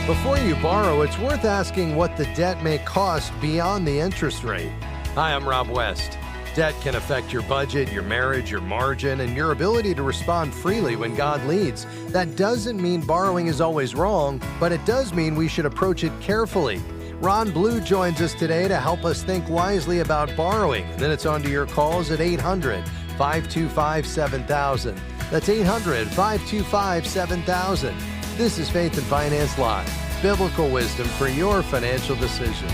Before you borrow, it's worth asking what the debt may cost beyond the interest rate. Hi, I'm Rob West. Debt can affect your budget, your marriage, your margin, and your ability to respond freely when God leads. That doesn't mean borrowing is always wrong, but it does mean we should approach it carefully. Ron Blue joins us today to help us think wisely about borrowing. Then it's on to your calls at 800-525-7000. That's 800-525-7000. This is Faith and Finance Live, biblical wisdom for your financial decisions.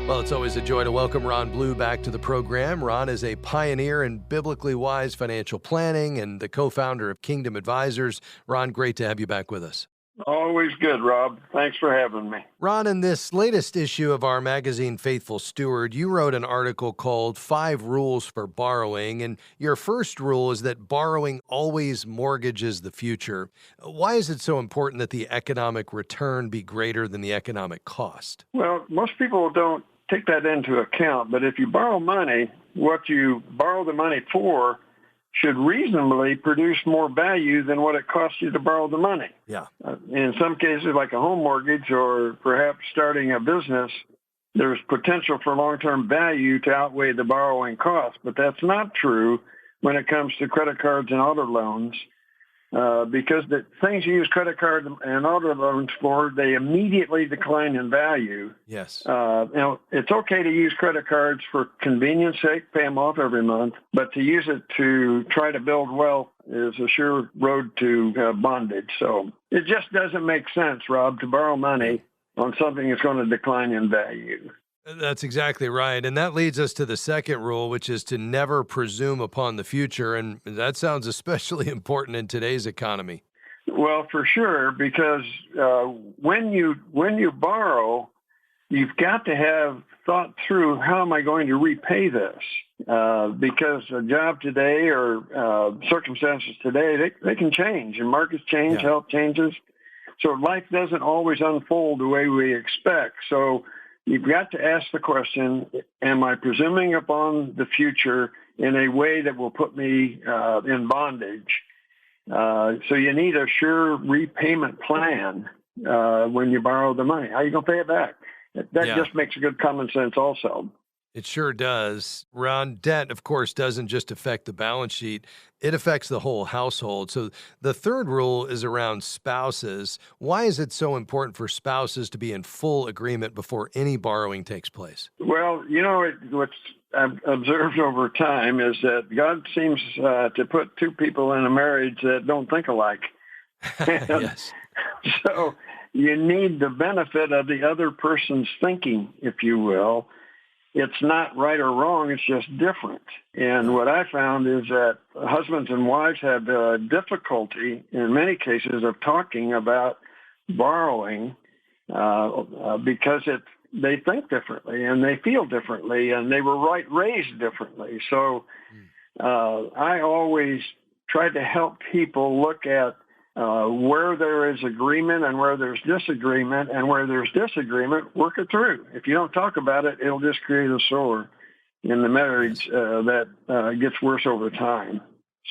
Well, it's always a joy to welcome Ron Blue back to the program. Ron is a pioneer in biblically wise financial planning and the co-founder of Kingdom Advisors. Ron, great to have you back with us. Always good, Rob. Thanks for having me. Ron, in this latest issue of our magazine, Faithful Steward, you wrote an article called 5 Rules for Borrowing, and your first rule is that borrowing always mortgages the future. Why is it so important that the economic return be greater than the economic cost? Well, most people don't take that into account, but if you borrow money, what you borrow the money for should reasonably produce more value than what it costs you to borrow the money. Yeah. In some cases, like a home mortgage or perhaps starting a business, there's potential for long-term value to outweigh the borrowing cost. But that's not true when it comes to credit cards and auto loans, because the things you use credit card and auto loans for, they immediately decline in value. Yes. It's okay to use credit cards for convenience sake, pay them off every month, but to use it to try to build wealth is a sure road to bondage. So it just doesn't make sense, Rob, to borrow money on something that's going to decline in value. That's exactly right. And that leads us to the second rule, which is to never presume upon the future. And that sounds especially important in today's economy. Well, for sure, because when you borrow, you've got to have thought through, how am I going to repay this? Because a job today or circumstances today, they can change, and markets change, health changes. So life doesn't always unfold the way we expect. So you've got to ask the question, am I presuming upon the future in a way that will put me in bondage? So you need a sure repayment plan when you borrow the money. How are you going to pay it back? That just makes good common sense also. It sure does. Ron, debt, of course, doesn't just affect the balance sheet. It affects the whole household. So the third rule is around spouses. Why is it so important for spouses to be in full agreement before any borrowing takes place? Well, what I've observed over time is that God seems to put two people in a marriage that don't think alike. Yes. So you need the benefit of the other person's thinking, if you will. It's not right or wrong, it's just different. And what I found is that husbands and wives have difficulty, in many cases, of talking about borrowing because they think differently and they feel differently and they were raised differently. So I always try to help people look at where there is agreement and where there's disagreement, and where there's disagreement, work it through. If you don't talk about it, it'll just create a sore in the marriage that gets worse over time.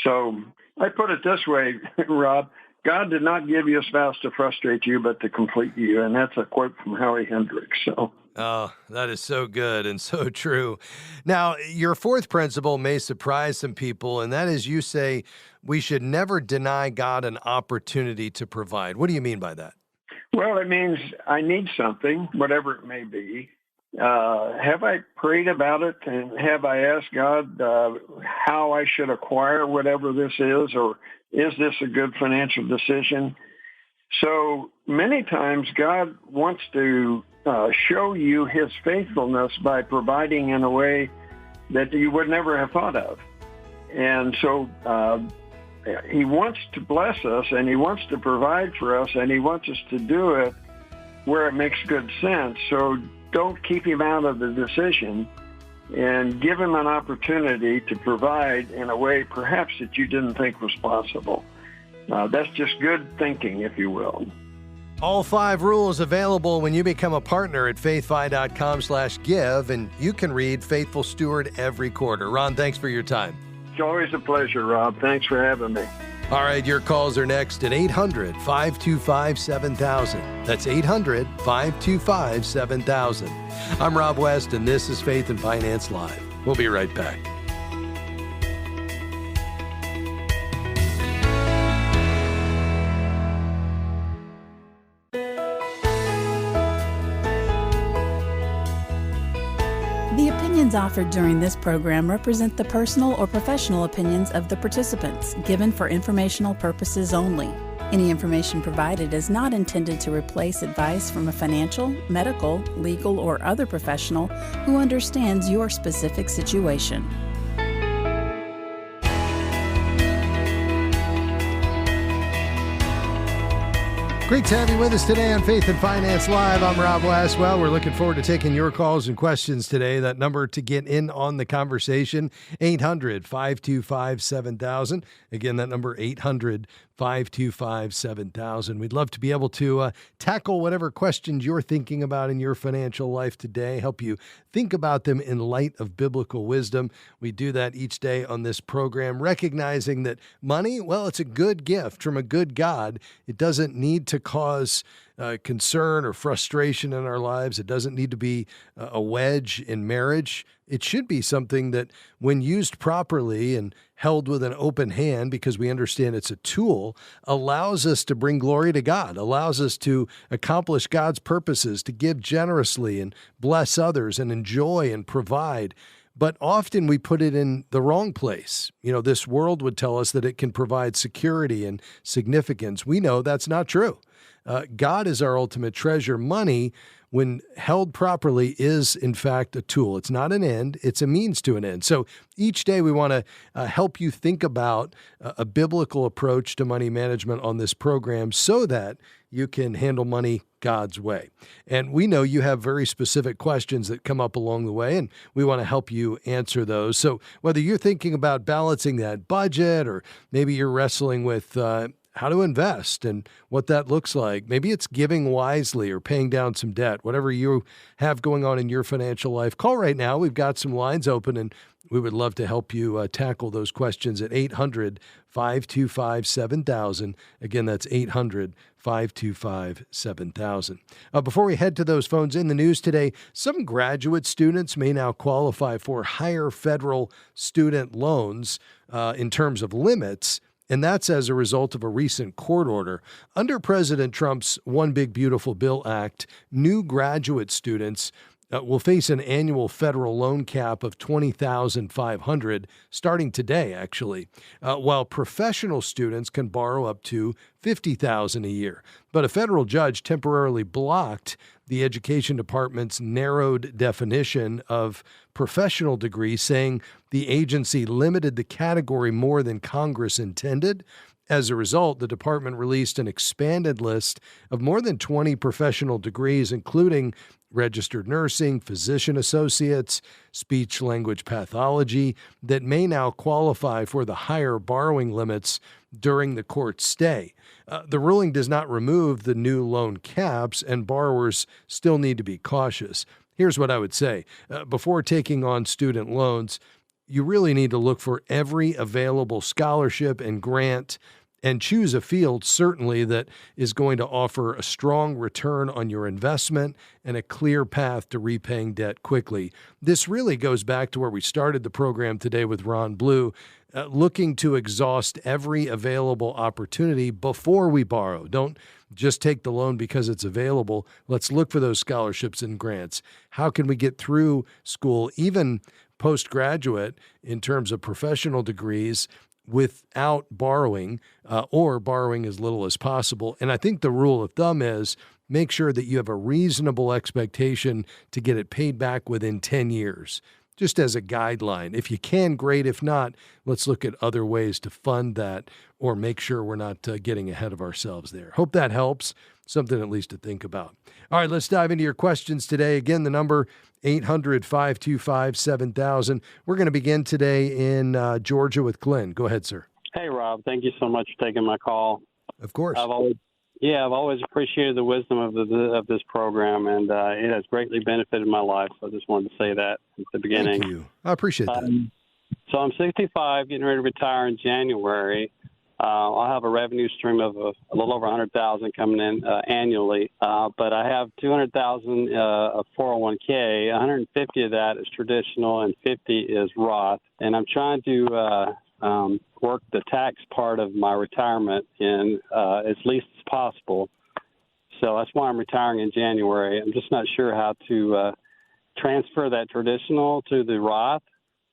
So I put it this way, Rob, God did not give you a spouse to frustrate you, but to complete you. And that's a quote from Howie Hendricks. So. Oh, that is so good and so true. Now, your fourth principle may surprise some people, and that is you say we should never deny God an opportunity to provide. What do you mean by that? Well, it means I need something, whatever it may be. Have I prayed about it, and have I asked God how I should acquire whatever this is, or is this a good financial decision? So many times God wants to show you his faithfulness by providing in a way that you would never have thought of. And so he wants to bless us, and he wants to provide for us, and he wants us to do it where it makes good sense. So don't keep him out of the decision, and give him an opportunity to provide in a way perhaps that you didn't think was possible. That's just good thinking, if you will. All 5 rules available when you become a partner at faithfi.com/give, and you can read Faithful Steward every quarter. Ron, thanks for your time. It's always a pleasure, Rob. Thanks for having me. All right, your calls are next at 800-525-7000. That's 800-525-7000. I'm Rob West, and this is Faith and Finance Live. We'll be right back. The opinions offered during this program represent the personal or professional opinions of the participants, given for informational purposes only. Any information provided is not intended to replace advice from a financial, medical, legal, or other professional who understands your specific situation. Great to have you with us today on Faith and Finance Live. I'm Rob West. Well, we're looking forward to taking your calls and questions today. That number to get in on the conversation, 800-525-7000. Again, that number, 800-525-7000. We'd love to be able to tackle whatever questions you're thinking about in your financial life today, help you think about them in light of biblical wisdom. We do that each day on this program, recognizing that money, well, it's a good gift from a good God. It doesn't need to cause concern or frustration in our lives. It doesn't need to be a wedge in marriage. It should be something that, when used properly and held with an open hand, because we understand it's a tool, allows us to bring glory to God, allows us to accomplish God's purposes, to give generously and bless others and enjoy and provide. But often we put it in the wrong place. You know, this world would tell us that it can provide security and significance. We know that's not true. God is our ultimate treasure. Money, when held properly, is in fact a tool. It's not an end, it's a means to an end. So each day we want to help you think about a biblical approach to money management on this program so that you can handle money God's way. And we know you have very specific questions that come up along the way, and we want to help you answer those. So whether you're thinking about balancing that budget, or maybe you're wrestling with how to invest and what that looks like. Maybe it's giving wisely or paying down some debt. Whatever you have going on in your financial life, call right now. We've got some lines open, and we would love to help you tackle those questions at 800-525-7000. Again, that's 800-525-7000. Before we head to those phones, in the news today, some graduate students may now qualify for higher federal student loans in terms of limits. And that's as a result of a recent court order. Under President Trump's One Big Beautiful Bill Act, new graduate students will face an annual federal loan cap of $20,500 starting today, actually, while professional students can borrow up to $50,000 a year. But a federal judge temporarily blocked the Education Department's narrowed definition of professional degree, saying the agency limited the category more than Congress intended. As a result, the department released an expanded list of more than 20 professional degrees, including registered nursing, physician associates, speech-language pathology, that may now qualify for the higher borrowing limits during the court stay. The ruling does not remove the new loan caps, and borrowers still need to be cautious. Here's what I would say. Before taking on student loans, you really need to look for every available scholarship and grant and choose a field, certainly, that is going to offer a strong return on your investment and a clear path to repaying debt quickly. This really goes back to where we started the program today with Ron Blue, looking to exhaust every available opportunity before we borrow. Don't just take the loan because it's available. Let's look for those scholarships and grants. How can we get through school, even postgraduate, in terms of professional degrees, without borrowing or borrowing as little as possible? And I think the rule of thumb is make sure that you have a reasonable expectation to get it paid back within 10 years, just as a guideline. If you can, great. If not, let's look at other ways to fund that or make sure we're not getting ahead of ourselves there. Hope that helps. Something at least to think about. All right, let's dive into your questions today. Again, the number 800-525-7000. We're going to begin today in Georgia with Glenn. Go ahead, sir. Hey, Rob. Thank you so much for taking my call. Of course. I've always appreciated the wisdom of this program, and it has greatly benefited my life. So I just wanted to say that at the beginning. Thank you. I appreciate that. So I'm 65, getting ready to retire in January. I'll have a revenue stream of a little over $100,000 coming in annually, but I have $200,000 of 401k. 150 of that is traditional, and 50 is Roth. And I'm trying to work the tax part of my retirement in as least as possible. So that's why I'm retiring in January. I'm just not sure how to transfer that traditional to the Roth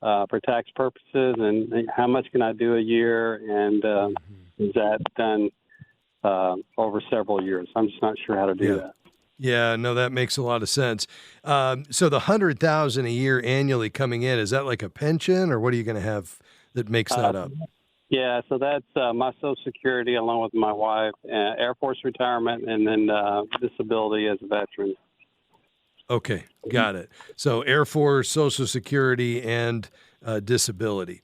for tax purposes, and how much can I do a year, and is that done over several years? I'm just not sure how to do that. Yeah, no, that makes a lot of sense. So the $100,000 a year annually coming in, is that like a pension, or what are you going to have that makes that up? Yeah, so that's my Social Security along with my wife, Air Force retirement, and then disability as a veteran. Okay, got it. So Air Force, Social Security, and disability.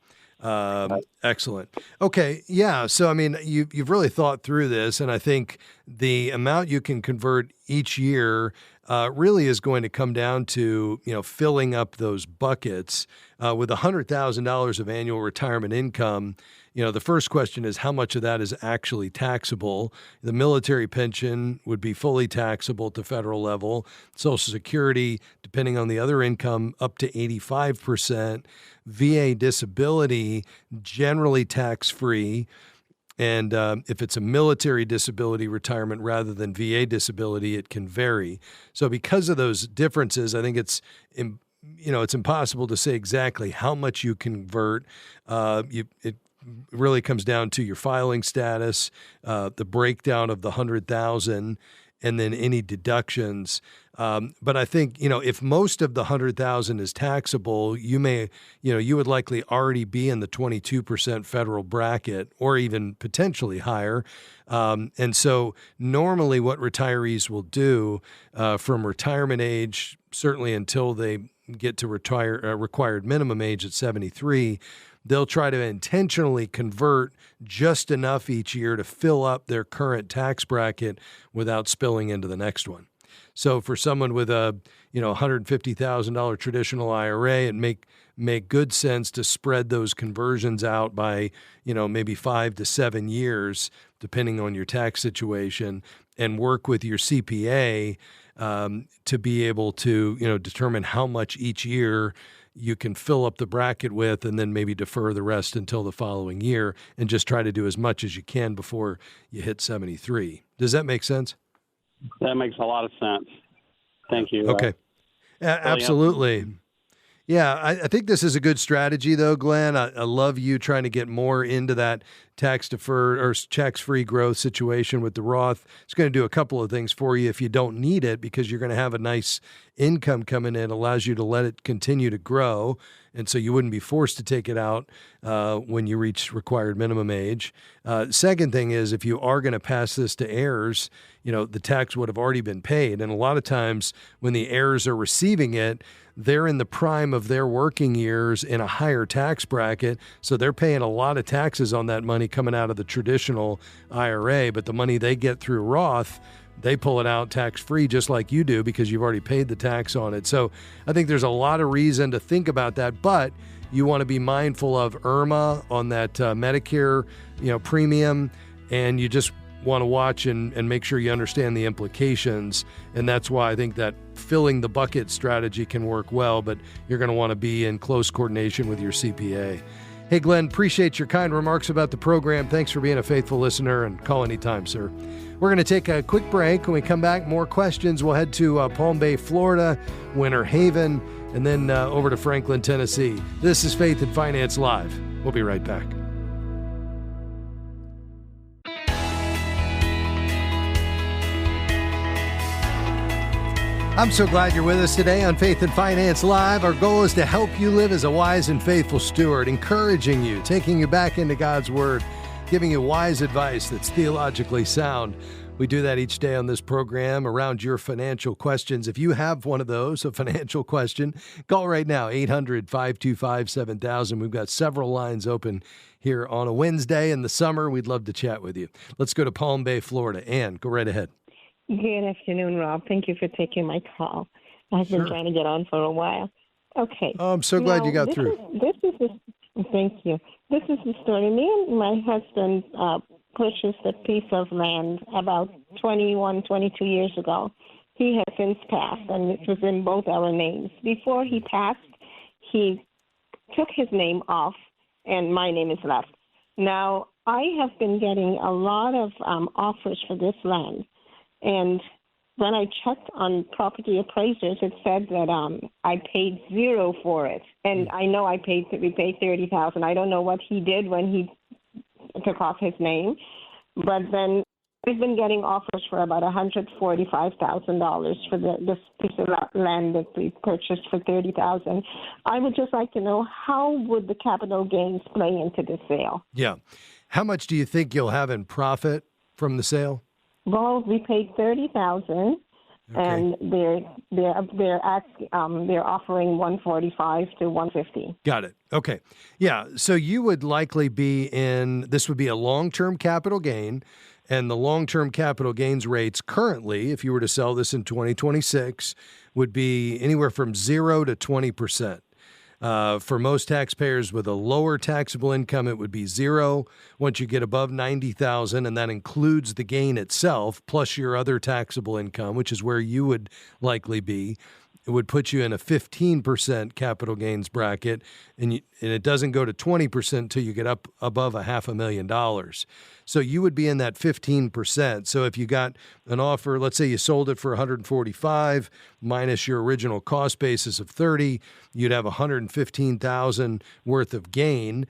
Excellent. Okay, yeah. So I mean, you've really thought through this, and I think the amount you can convert each year really is going to come down to filling up those buckets with $100,000 of annual retirement income. The first question is how much of that is actually taxable. The military pension would be fully taxable at the federal level. Social Security, depending on the other income, up to 85%. VA disability, generally tax-free. And if it's a military disability retirement rather than VA disability, it can vary. So because of those differences, I think it's impossible to say exactly how much you convert. It really comes down to your filing status, the breakdown of the 100,000, and then any deductions. But I think, if most of the 100,000 is taxable, you would likely already be in the 22% federal bracket, or even potentially higher. And so normally what retirees will do from retirement age, certainly until they get to required minimum age at 73, they'll try to intentionally convert just enough each year to fill up their current tax bracket without spilling into the next one. So for someone with a $150,000 traditional IRA, it make good sense to spread those conversions out by maybe 5 to 7 years, depending on your tax situation, and work with your CPA to be able to determine how much each year you can fill up the bracket with, and then maybe defer the rest until the following year, and just try to do as much as you can before you hit 73. Does that make sense? That makes a lot of sense. Thank you. Okay. Absolutely. Yeah, I think this is a good strategy, though, Glenn. I love you trying to get more into that tax-deferred or tax-free growth situation with the Roth. It's going to do a couple of things for you if you don't need it, because you're going to have a nice income coming in. It allows you to let it continue to grow, and so you wouldn't be forced to take it out when you reach required minimum age. Second thing is, if you are going to pass this to heirs, the tax would have already been paid. And a lot of times when the heirs are receiving it, they're in the prime of their working years in a higher tax bracket, so they're paying a lot of taxes on that money coming out of the traditional IRA, but the money they get through Roth, they pull it out tax-free just like you do, because you've already paid the tax on it. So I think there's a lot of reason to think about that, but you want to be mindful of IRMA on that Medicare premium, and you just want to watch and make sure you understand the implications. And that's why I think that filling the bucket strategy can work well, but you're going to want to be in close coordination with your CPA. Hey, Glenn, appreciate your kind remarks about the program. Thanks for being a faithful listener, and call anytime, sir. We're going to take a quick break. When we come back, more questions. We'll head to Palm Bay, Florida, Winter Haven, and then over to Franklin, Tennessee. This is Faith and Finance Live. We'll be right back. I'm so glad you're with us today on Faith and Finance Live. Our goal is to help you live as a wise and faithful steward, encouraging you, taking you back into God's Word, giving you wise advice that's theologically sound. We do that each day on this program around your financial questions. If you have one of those, a financial question, call right now, 800-525-7000. We've got several lines open here on a Wednesday in the summer. We'd love to chat with you. Let's go to Palm Bay, Florida. Ann, go right ahead. Good afternoon, Rob. Thank you for taking my call. I've been trying to get on for a while. Okay. Oh, I'm so glad you got through. Thank you. This is the story. Me and my husband purchased a piece of land about 21, 22 years ago. He has since passed, and it was in both our names. Before he passed, he took his name off, and my name is left. Now, I have been getting a lot of offers for this land, and when I checked on property appraisers, it said that I paid zero for it, and I know we paid $30,000. I don't know what he did when he took off his name, but then we've been getting offers for about $145,000 for this piece of land that we purchased for $30,000. I would just like to know, how would the capital gains play into the sale? Yeah. How much do you think you'll have in profit from the sale? Well, we paid $30,000, and they're offering $145 to $150. Got it. Okay. Yeah. So you would likely be this would be a long-term capital gain, and the long-term capital gains rates currently, if you were to sell this in 2026, would be anywhere from 0 to 20%. For most taxpayers with a lower taxable income, it would be 0. Once you get above $90,000, and that includes the gain itself, plus your other taxable income, which is where you would likely be, it would put you in a 15% capital gains bracket, and it doesn't go to 20% until you get up above $500,000. So you would be in that 15%. So if you got an offer, let's say you sold it for $145 minus your original cost basis of $30, you'd have $115,000 worth of gain.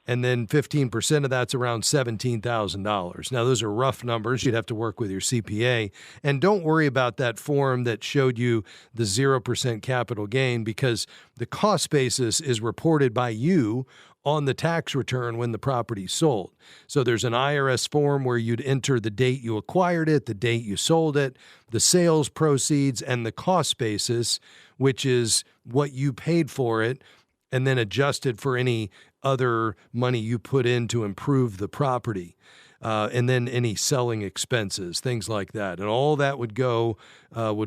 And then 15% of that's around $17,000. Now, those are rough numbers. You'd have to work with your CPA. And don't worry about that form that showed you the 0% capital gain, because the cost basis is reported by you on the tax return when the property's sold. So there's an IRS form where you'd enter the date you acquired it, the date you sold it, the sales proceeds, and the cost basis, which is what you paid for it, and then adjusted for any other money you put in to improve the property, and then any selling expenses, things like that. And all that would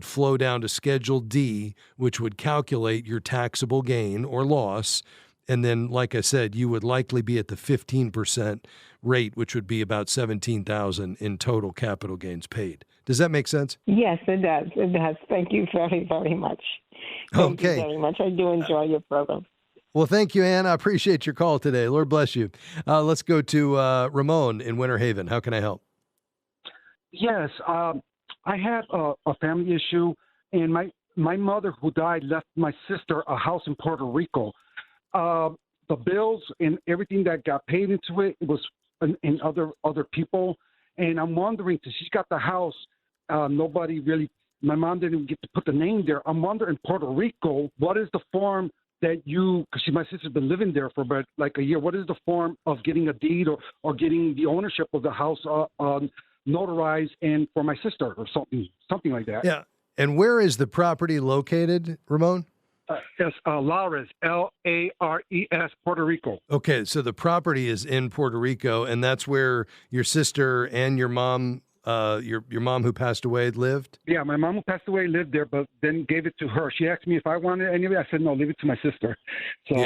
flow down to Schedule D, which would calculate your taxable gain or loss. And then, like I said, you would likely be at the 15% rate, which would be about $17,000 in total capital gains paid. Does that make sense? Yes, it does. It does. Thank you very, very much. Thank you very much. I do enjoy your program. Well, thank you, Ann. I appreciate your call today. Lord bless you. Let's go to Ramon in Winter Haven. How can I help? Yes, I had a family issue, and my mother, who died, left my sister a house in Puerto Rico. The bills and everything that got paid into it was in other people, and I'm wondering, because she's got the house, nobody really, my mom didn't get to put the name there. I'm wondering, in Puerto Rico, what is the form that because my sister's been living there for about like a year, what is the form of getting a deed or getting the ownership of the house notarized and for my sister or something like that? Yeah. And where is the property located, Ramon? It's Lares, Lares, Puerto Rico. Okay, so the property is in Puerto Rico, and that's where your sister and your mom, your mom who passed away, lived? Yeah, my mom who passed away lived there, but then gave it to her. She asked me if I wanted any of it. I said, no, leave it to my sister. So,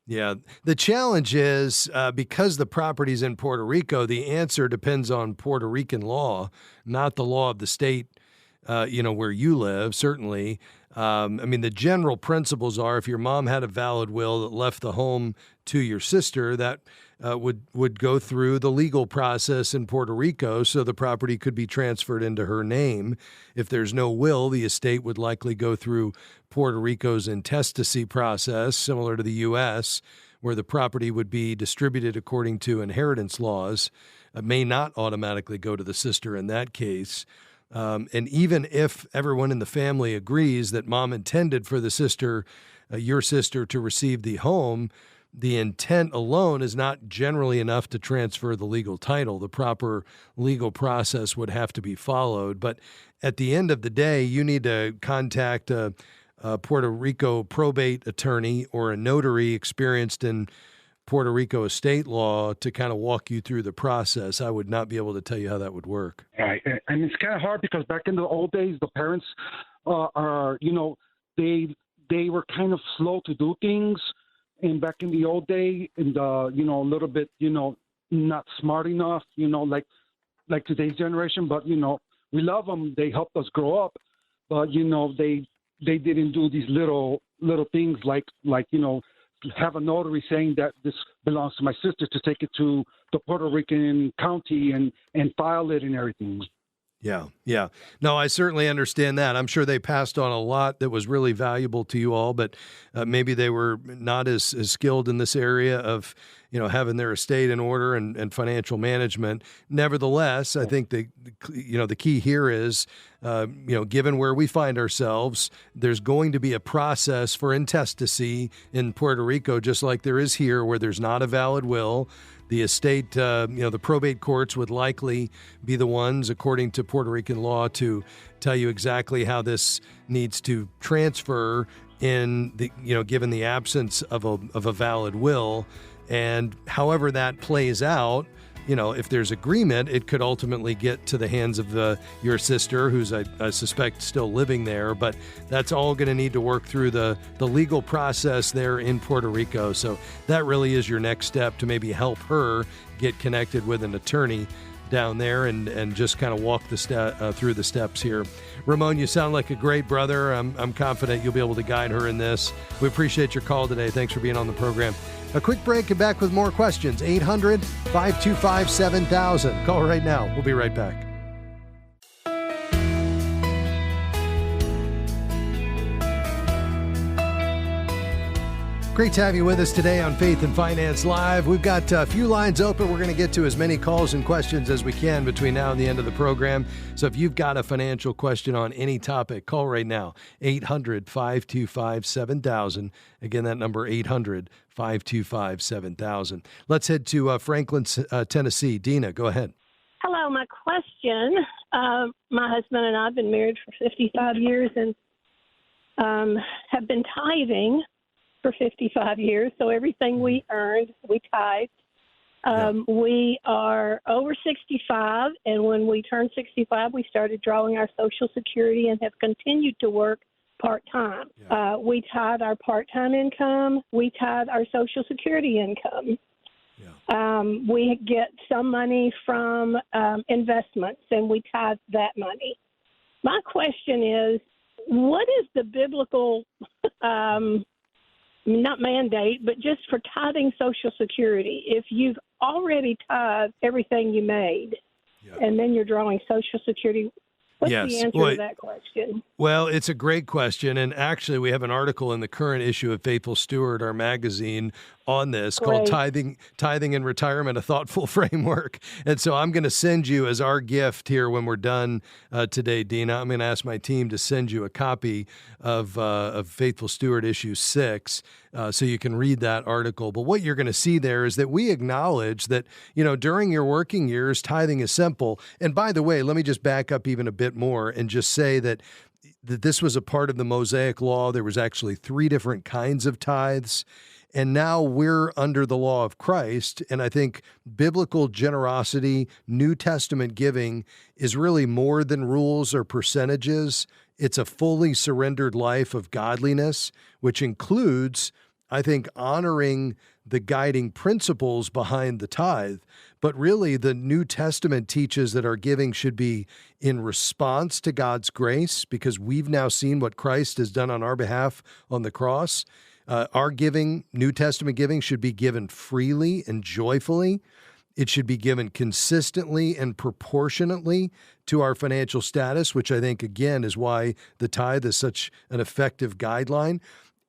Yeah. The challenge is because the property's in Puerto Rico, the answer depends on Puerto Rican law, not the law of the state, where you live, certainly. The general principles are if your mom had a valid will that left the home to your sister, that would go through the legal process in Puerto Rico, so the property could be transferred into her name. If there's no will, the estate would likely go through Puerto Rico's intestacy process, similar to the U.S., where the property would be distributed according to inheritance laws. It may not automatically go to the sister in that case. And even if everyone in the family agrees that mom intended for the sister, your sister, to receive the home, the intent alone is not generally enough to transfer the legal title. The proper legal process would have to be followed. But at the end of the day, you need to contact a Puerto Rico probate attorney or a notary experienced in Puerto Rico estate law to kind of walk you through the process. I would not be able to tell you how that would work. Right. And it's kind of hard because back in the old days, the parents they were kind of slow to do things. And back in the old day, and a little bit, not smart enough, like today's generation. But we love them. They helped us grow up. But they didn't do these little things like have a notary saying that this belongs to my sister to take it to the Puerto Rican county and file it and everything. Yeah. No, I certainly understand that. I'm sure they passed on a lot that was really valuable to you all, but maybe they were not as skilled in this area of, having their estate in order and financial management. Nevertheless, I think the key here is, given where we find ourselves, there's going to be a process for intestacy in Puerto Rico, just like there is here, where there's not a valid will. The estate, the probate courts would likely be the ones, according to Puerto Rican law, to tell you exactly how this needs to transfer in the, given the absence of a valid will. And however that plays out, if there's agreement, it could ultimately get to the hands of your sister, who's, I suspect, still living there. But that's all going to need to work through the legal process there in Puerto Rico. So that really is your next step, to maybe help her get connected with an attorney down there and just kind of walk through the steps here. Ramon, you sound like a great brother. I'm confident you'll be able to guide her in this. We appreciate your call today. Thanks for being on the program. A quick break and back with more questions. 800-525-7000. Call right now. We'll be right back. Great to have you with us today on Faith and Finance Live. We've got a few lines open. We're going to get to as many calls and questions as we can between now and the end of the program. So if you've got a financial question on any topic, call right now, 800-525-7000. Again, that number, 800-525-7000. Let's head to Franklin, Tennessee. Dina, go ahead. Hello. My question, my husband and I have been married for 55 years and have been tithing for 55 years, so everything we earned, we tithed. We are over 65, and when we turned 65, we started drawing our Social Security and have continued to work part-time. We tithe our part-time income. We tithe our Social Security income. We get some money from investments, and we tithe that money. My question is, what is the biblical not mandate, but just for tithing Social Security? If you've already tithed everything you made, and then you're drawing Social Security, what's the answer to that question? Well, it's a great question, and actually we have an article in the current issue of Faithful Steward, our magazine, on this called Tithing in Retirement, a Thoughtful Framework. And so I'm going to send you as our gift here when we're done today, Dina. I'm going to ask my team to send you a copy of Faithful Steward issue 6 so you can read that article. But what you're going to see there is that we acknowledge that, during your working years, tithing is simple. And by the way, let me just back up even a bit more and just say that this was a part of the Mosaic Law. There was actually 3 different kinds of tithes. And now we're under the law of Christ. And I think biblical generosity, New Testament giving is really more than rules or percentages. It's a fully surrendered life of godliness, which includes, I think, honoring the guiding principles behind the tithe. But really, the New Testament teaches that our giving should be in response to God's grace, because we've now seen what Christ has done on our behalf on the cross. Our giving, New Testament giving, should be given freely and joyfully. It should be given consistently and proportionately to our financial status, which I think, again, is why the tithe is such an effective guideline.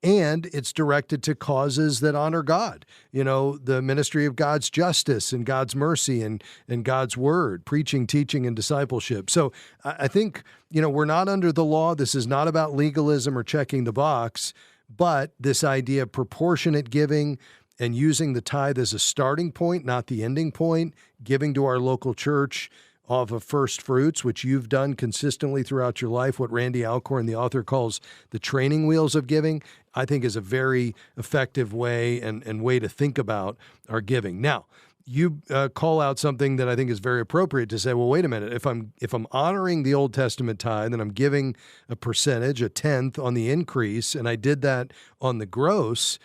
And it's directed to causes that honor God, the ministry of God's justice and God's mercy and God's word, preaching, teaching, and discipleship. So I think, we're not under the law. This is not about legalism or checking the box. But this idea of proportionate giving and using the tithe as a starting point, not the ending point, giving to our local church off of first fruits, which you've done consistently throughout your life, what Randy Alcorn, the author, calls the training wheels of giving, I think is a very effective way and way to think about our giving. Now, you call out something that I think is very appropriate to say, well, wait a minute, if I'm honoring the Old Testament tithe and I'm giving a percentage, a tenth on the increase, and I did that on the gross,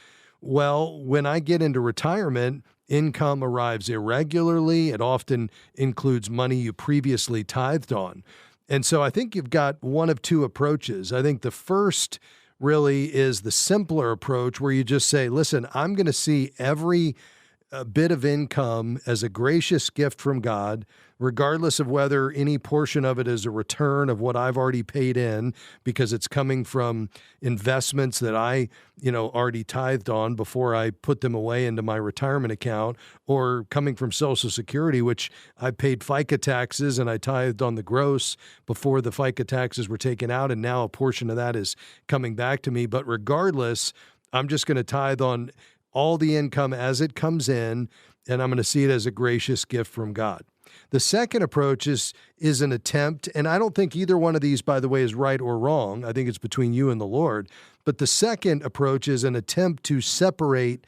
Well, when I get into retirement, income arrives irregularly. It often includes money you previously tithed on. And so I think you've got one of two approaches. I think the first really is the simpler approach where you just say, listen, I'm going to see every bit of income as a gracious gift from God, regardless of whether any portion of it is a return of what I've already paid in because it's coming from investments that I, already tithed on before I put them away into my retirement account, or coming from Social Security, which I paid FICA taxes and I tithed on the gross before the FICA taxes were taken out, and now a portion of that is coming back to me. But regardless, I'm just going to tithe on all the income as it comes in, and I'm going to see it as a gracious gift from God. The second approach is an attempt, and I don't think either one of these, by the way, is right or wrong. I think it's between you and the Lord. But the second approach is an attempt to separate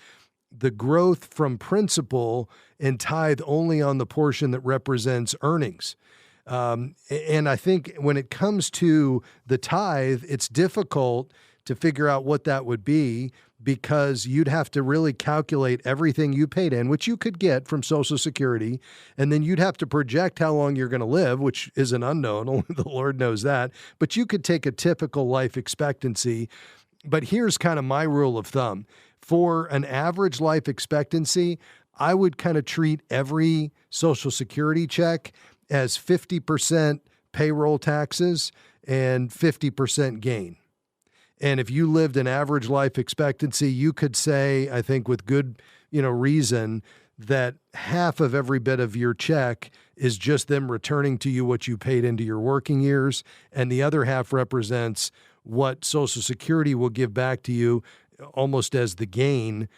the growth from principal and tithe only on the portion that represents earnings. And I think when it comes to the tithe, it's difficult to figure out what that would be, because you'd have to really calculate everything you paid in, which you could get from Social Security, and then you'd have to project how long you're going to live, which is an unknown. Only the Lord knows that. But you could take a typical life expectancy. But here's kind of my rule of thumb. For an average life expectancy, I would kind of treat every Social Security check as 50% payroll taxes and 50% gain. And if you lived an average life expectancy, you could say, I think with good, reason, that half of every bit of your check is just them returning to you what you paid into your working years, and the other half represents what Social Security will give back to you almost as the gain,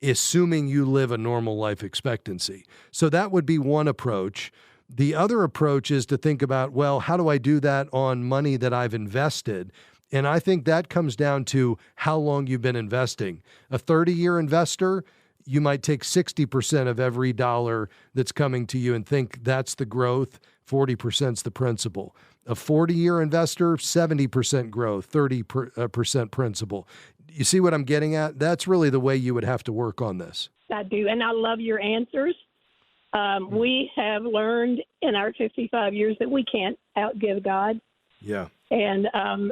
assuming you live a normal life expectancy. So that would be one approach. The other approach is to think about, well, how do I do that on money that I've invested? And I think that comes down to how long you've been investing. A 30-year investor, you might take 60% of every dollar that's coming to you and think that's the growth, 40% is the principal. A 40-year investor, 70% growth, 30% principal. You see what I'm getting at? That's really the way you would have to work on this. I do, and I love your answers. We have learned in our 55 years that we can't outgive God. Yeah. And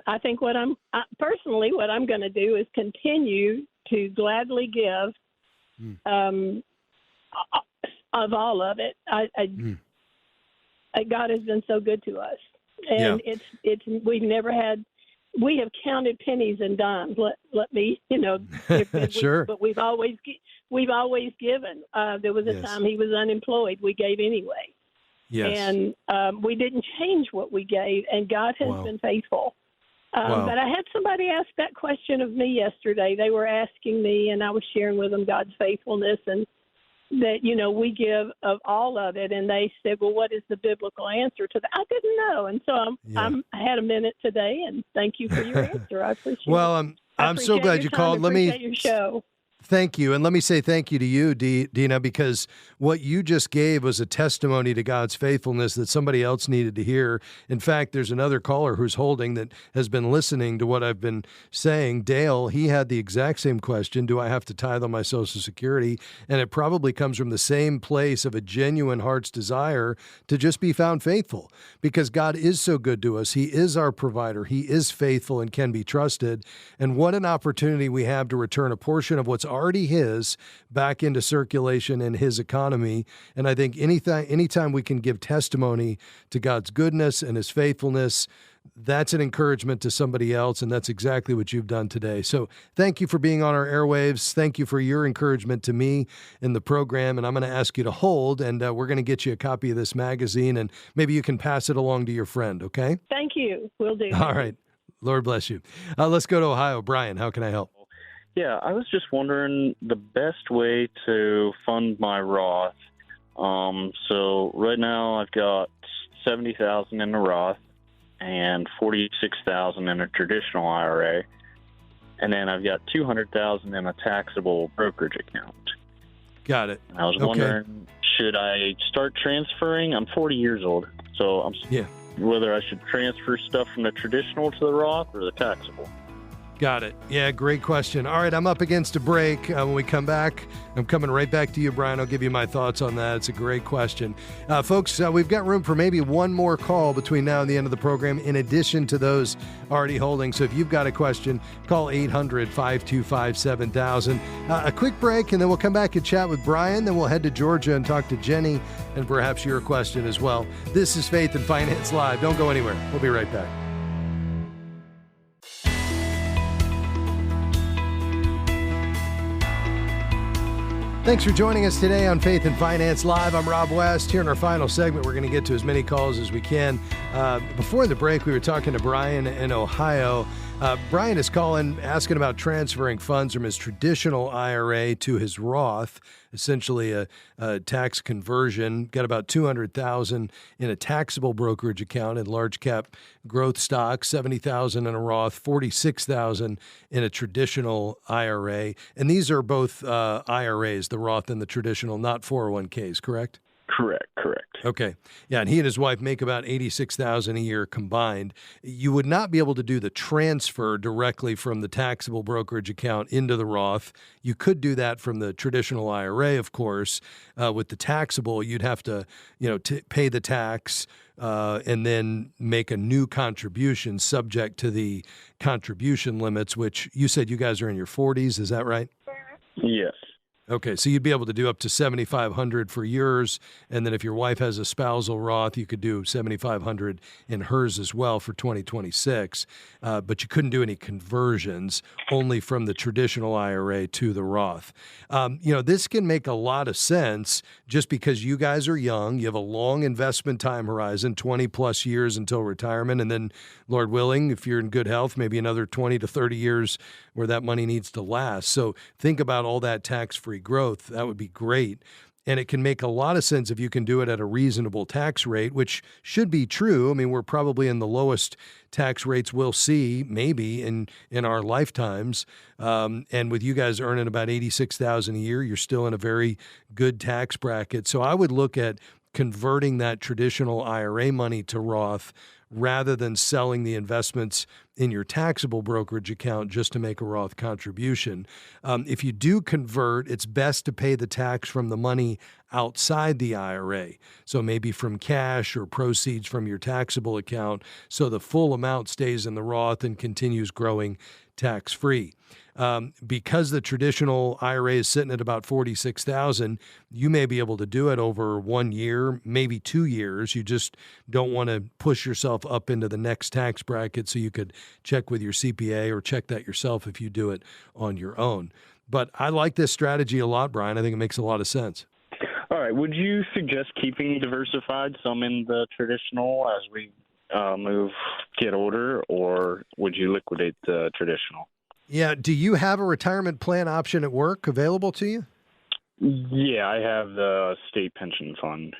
I think what I'm going to do is continue to gladly give of all of it. God has been so good to us, and we have counted pennies and dimes. Let me, sure. But we've always given. There was a time he was unemployed. We gave anyway. Yes. And we didn't change what we gave, and God has been faithful. But I had somebody ask that question of me yesterday. They were asking me, and I was sharing with them God's faithfulness, and that, we give of all of it. And they said, well, what is the biblical answer to that? I didn't know. And so I had a minute today, and thank you for your answer. I appreciate it. Well, I'm so glad you called. Let me your show. Thank you. And let me say thank you to you, Dina, because what you just gave was a testimony to God's faithfulness that somebody else needed to hear. In fact, there's another caller who's holding that has been listening to what I've been saying. Dale, he had the exact same question. Do I have to tithe on my Social Security? And it probably comes from the same place of a genuine heart's desire to just be found faithful, because God is so good to us. He is our provider. He is faithful and can be trusted. And what an opportunity we have to return a portion of what's already his back into circulation in his economy. And I think anytime we can give testimony to God's goodness and his faithfulness, that's an encouragement to somebody else. And that's exactly what you've done today. So thank you for being on our airwaves. Thank you for your encouragement to me in the program. And I'm going to ask you to hold, and we're going to get you a copy of this magazine, and maybe you can pass it along to your friend. Okay? Thank you. Will do. All right. Lord bless you. Let's go to Ohio. Brian, how can I help? Yeah, I was just wondering the best way to fund my Roth. So right now I've got $70,000 in the Roth and $46,000 in a traditional IRA, and then I've got $200,000 in a taxable brokerage account. Got it. And I was wondering, should I start transferring? I'm 40 years old, so whether I should transfer stuff from the traditional to the Roth or the taxable. Got it. Yeah, great question. All right, I'm up against a break. When we come back, I'm coming right back to you, Brian. I'll give you my thoughts on that. It's a great question. Folks, we've got room for maybe one more call between now and the end of the program, in addition to those already holding. So if you've got a question, call 800-525-7000. A quick break, and then we'll come back and chat with Brian. Then we'll head to Georgia and talk to Jenny, and perhaps your question as well. This is Faith and Finance Live. Don't go anywhere. We'll be right back. Thanks for joining us today on Faith and Finance Live. I'm Rob West. Here in our final segment, we're going to get to as many calls as we can. Before the break, we were talking to Brian in Ohio. Brian is calling, asking about transferring funds from his traditional IRA to his Roth, essentially a tax conversion. Got about $200,000 in a taxable brokerage account in large cap growth stock, $70,000 in a Roth, $46,000 in a traditional IRA. And these are both IRAs, the Roth and the traditional, not 401ks, correct? Correct. Okay. Yeah, and he and his wife make about $86,000 a year combined. You would not be able to do the transfer directly from the taxable brokerage account into the Roth. You could do that from the traditional IRA, of course. With the taxable, you'd have to, pay the tax and then make a new contribution subject to the contribution limits, which you said you guys are in your 40s. Is that right? Yes. Okay, so you'd be able to do up to $7,500 for yours, and then if your wife has a spousal Roth, you could do $7,500 in hers as well for 2026. But you couldn't do any conversions, only from the traditional IRA to the Roth. This can make a lot of sense just because you guys are young. You have a long investment time horizon, 20 plus years until retirement, and then, Lord willing, if you're in good health, maybe another 20 to 30 years where that money needs to last. So think about all that tax-free growth. That would be great. And it can make a lot of sense if you can do it at a reasonable tax rate, which should be true. I mean, we're probably in the lowest tax rates we'll see maybe in our lifetimes. And with you guys earning about $86,000 a year, you're still in a very good tax bracket. So I would look at converting that traditional IRA money to Roth rather than selling the investments in your taxable brokerage account just to make a Roth contribution. If you do convert, it's best to pay the tax from the money outside the IRA. So maybe from cash or proceeds from your taxable account, so the full amount stays in the Roth and continues growing tax-free. Because the traditional IRA is sitting at about $46,000, you may be able to do it over 1 year, maybe 2 years. You just don't want to push yourself up into the next tax bracket, so you could check with your CPA or check that yourself if you do it on your own. But I like this strategy a lot, Brian. I think it makes a lot of sense. All right. Would you suggest keeping diversified, some in the traditional as we get older, or would you liquidate the traditional? Yeah. Do you have a retirement plan option at work available to you? Yeah, I have the state pension fund.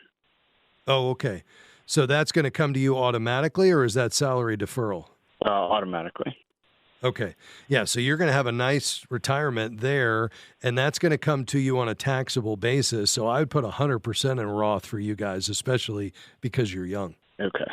Oh, okay. So that's going to come to you automatically, or is that salary deferral? Automatically. Okay. Yeah. So you're going to have a nice retirement there, and that's going to come to you on a taxable basis. So I would put 100% in Roth for you guys, especially because you're young. Okay.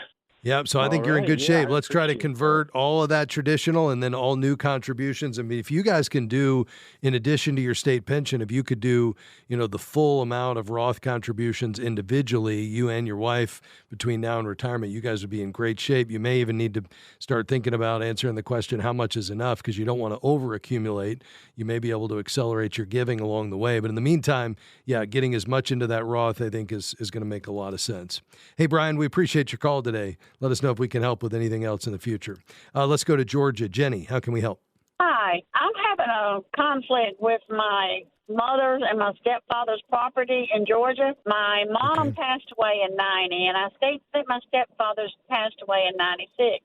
Yeah, so I think you're in good shape. Let's try to convert all of that traditional and then all new contributions. I mean, if you guys can do, in addition to your state pension, if you could do, the full amount of Roth contributions individually, you and your wife, between now and retirement, you guys would be in great shape. You may even need to start thinking about answering the question, how much is enough? Because you don't want to over accumulate. You may be able to accelerate your giving along the way. But in the meantime, yeah, getting as much into that Roth, I think, is going to make a lot of sense. Hey, Brian, we appreciate your call today. Let us know if we can help with anything else in the future. Let's go to Georgia. Jenny, how can we help? Hi. I'm having a conflict with my mother's and my stepfather's property in Georgia. My mom passed away in 90, and I think that my stepfather's passed away in 96.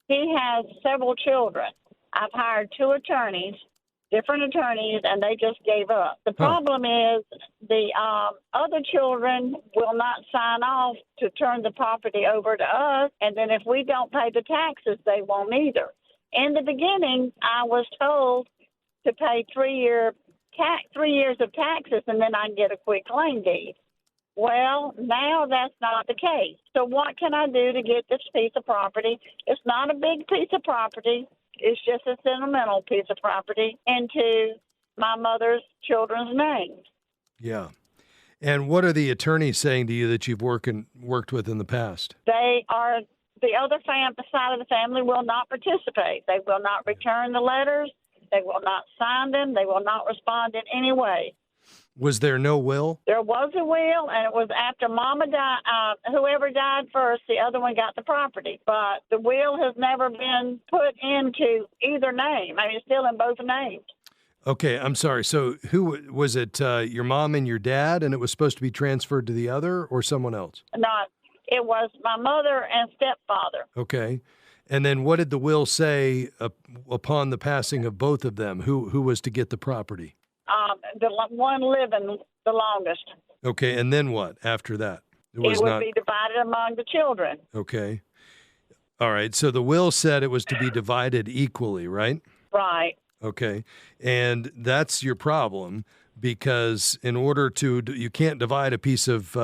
He has several children. I've hired 2 attorneys, different attorneys, and they just gave up. The problem is the other children will not sign off to turn the property over to us, and then if we don't pay the taxes, they won't either. In the beginning, I was told to pay 3 years of taxes, and then I can get a quick claim deed. Well, now that's not the case. So what can I do to get this piece of property? It's not a big piece of property. It's just a sentimental piece of property into my mother's children's names. Yeah. And what are the attorneys saying to you that you've worked with in the past? They are, the other side of the family will not participate. They will not return the letters. They will not sign them. They will not respond in any way. Was there no will? There was a will, and it was after Mama died. Whoever died first, the other one got the property. But the will has never been put into either name. I mean, it's still in both names. Okay, I'm sorry. So who was it, your mom and your dad, and it was supposed to be transferred to the other or someone else? Not. It was my mother and stepfather. Okay. And then what did the will say upon the passing of both of them? Who was to get the property? The one living the longest. Okay, and then what after that? It would be divided among the children. Okay. All right, so the will said it was to be divided equally, right? Right. Okay, and that's your problem because in order to, you can't divide a piece of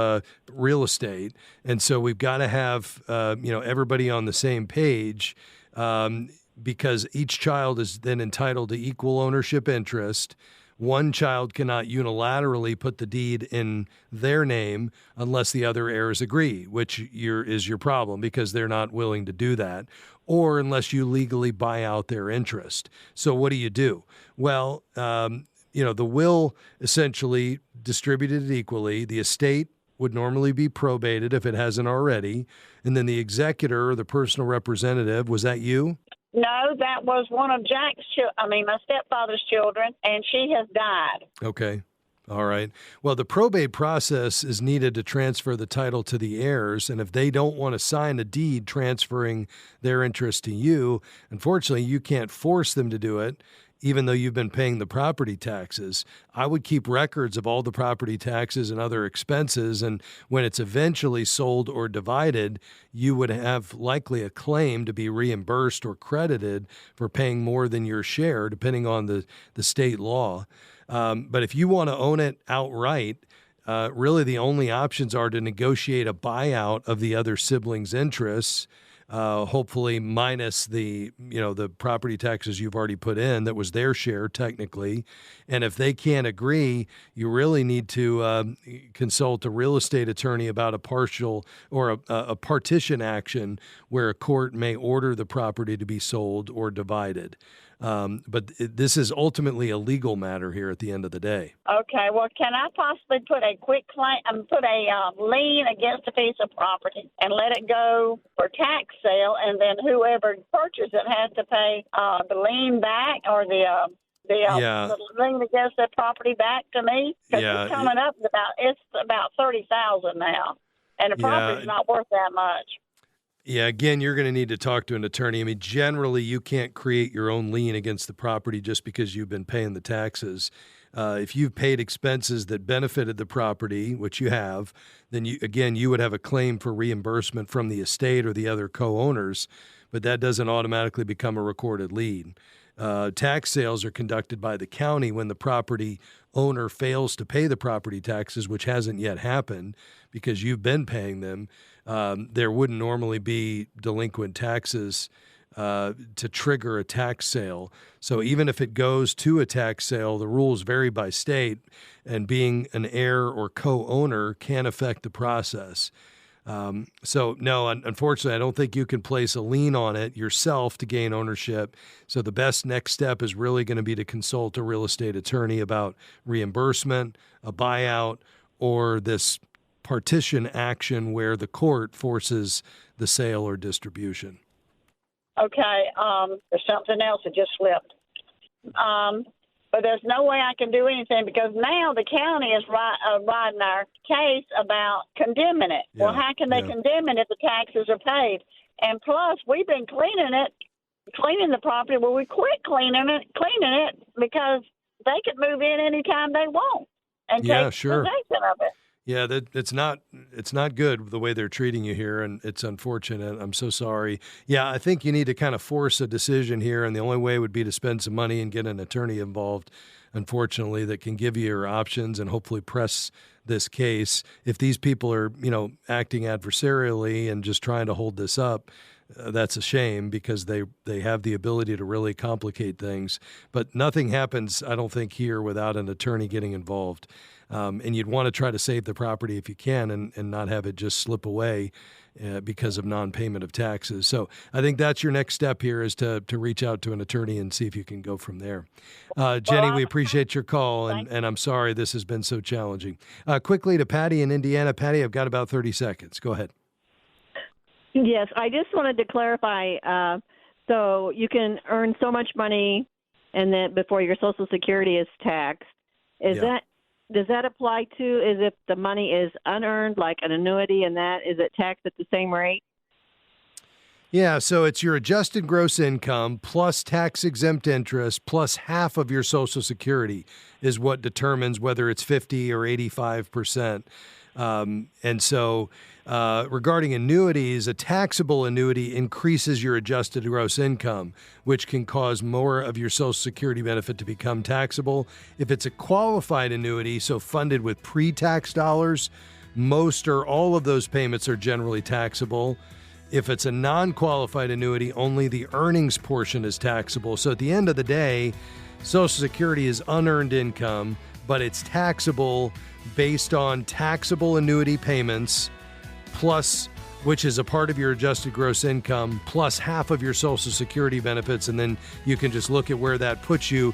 real estate, and so we've got to have, everybody on the same page because each child is then entitled to equal ownership interest. One child cannot unilaterally put the deed in their name unless the other heirs agree, which is your problem because they're not willing to do that, or unless you legally buy out their interest. So what do? Well, the will essentially distributed it equally. The estate would normally be probated if it hasn't already. And then the executor or the personal representative, was that you? No, that was one of my stepfather's children, and she has died. Okay. All right. Well, the probate process is needed to transfer the title to the heirs, and if they don't want to sign a deed transferring their interest to you, unfortunately, you can't force them to do it, even though you've been paying the property taxes. I would keep records of all the property taxes and other expenses, and when it's eventually sold or divided, you would have likely a claim to be reimbursed or credited for paying more than your share, depending on the state law. But if you want to own it outright, really the only options are to negotiate a buyout of the other siblings' interests, hopefully minus the property taxes you've already put in that was their share technically. And if they can't agree, you really need to consult a real estate attorney about a partial or a partition action where a court may order the property to be sold or divided. But this is ultimately a legal matter here at the end of the day. Okay. Well, can I possibly put a quick claim, lien against a piece of property and let it go for tax sale, and then whoever purchases it has to pay the lien back or the lien against that property back to me? Because it's coming up about $30,000 now, and the property's not worth that much. Yeah, again, you're going to need to talk to an attorney. I mean, generally, you can't create your own lien against the property just because you've been paying the taxes. If you've paid expenses that benefited the property, which you have, then you would have a claim for reimbursement from the estate or the other co-owners, but that doesn't automatically become a recorded lien. Tax sales are conducted by the county when the property owner fails to pay the property taxes, which hasn't yet happened because you've been paying them. There wouldn't normally be delinquent taxes to trigger a tax sale. So even if it goes to a tax sale, the rules vary by state, and being an heir or co-owner can affect the process. So no, unfortunately, I don't think you can place a lien on it yourself to gain ownership. So the best next step is really going to be to consult a real estate attorney about reimbursement, a buyout, or this partition action where the court forces the sale or distribution. Okay, there's something else that just slipped. But there's no way I can do anything because now the county is riding our case about condemning it. Yeah, well, how can they condemn it if the taxes are paid? And plus, we've been cleaning the property. Well, we quit cleaning it because they could move in anytime they want and take possession of it. Yeah, it's not good the way they're treating you here, and it's unfortunate. I'm so sorry. Yeah, I think you need to kind of force a decision here, and the only way would be to spend some money and get an attorney involved, unfortunately, that can give you your options and hopefully press this case. If these people are, acting adversarially and just trying to hold this up, that's a shame because they have the ability to really complicate things. But nothing happens, I don't think, here without an attorney getting involved. And you'd want to try to save the property if you can and not have it just slip away because of non-payment of taxes. So I think that's your next step here is to reach out to an attorney and see if you can go from there. Jenny, we appreciate your call, and I'm sorry this has been so challenging. Quickly to Patty in Indiana. Patty, I've got about 30 seconds. Go ahead. Yes, I just wanted to clarify. So you can earn so much money, and then before your Social Security is taxed. Does that apply to? Is if the money is unearned, like an annuity, and that is it taxed at the same rate? Yeah, so it's your adjusted gross income plus tax-exempt interest plus half of your Social Security is what determines whether it's 50 or 85%. And so regarding annuities, a taxable annuity increases your adjusted gross income, which can cause more of your Social Security benefit to become taxable. If it's a qualified annuity, so funded with pre-tax dollars, most or all of those payments are generally taxable. If it's a non-qualified annuity, only the earnings portion is taxable. So at the end of the day, Social Security is unearned income, but it's taxable based on taxable annuity payments, plus, which is a part of your adjusted gross income, plus half of your Social Security benefits, and then you can just look at where that puts you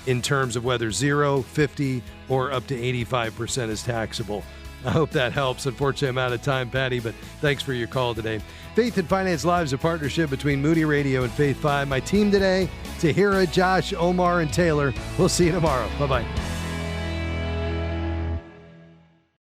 in terms of whether 0, 50, or up to 85% is taxable. I hope that helps. Unfortunately, I'm out of time, Patty, but thanks for your call today. Faith and Finance Live is a partnership between Moody Radio and Faith 5. My team today, Tahira, Josh, Omar, and Taylor. We'll see you tomorrow. Bye-bye.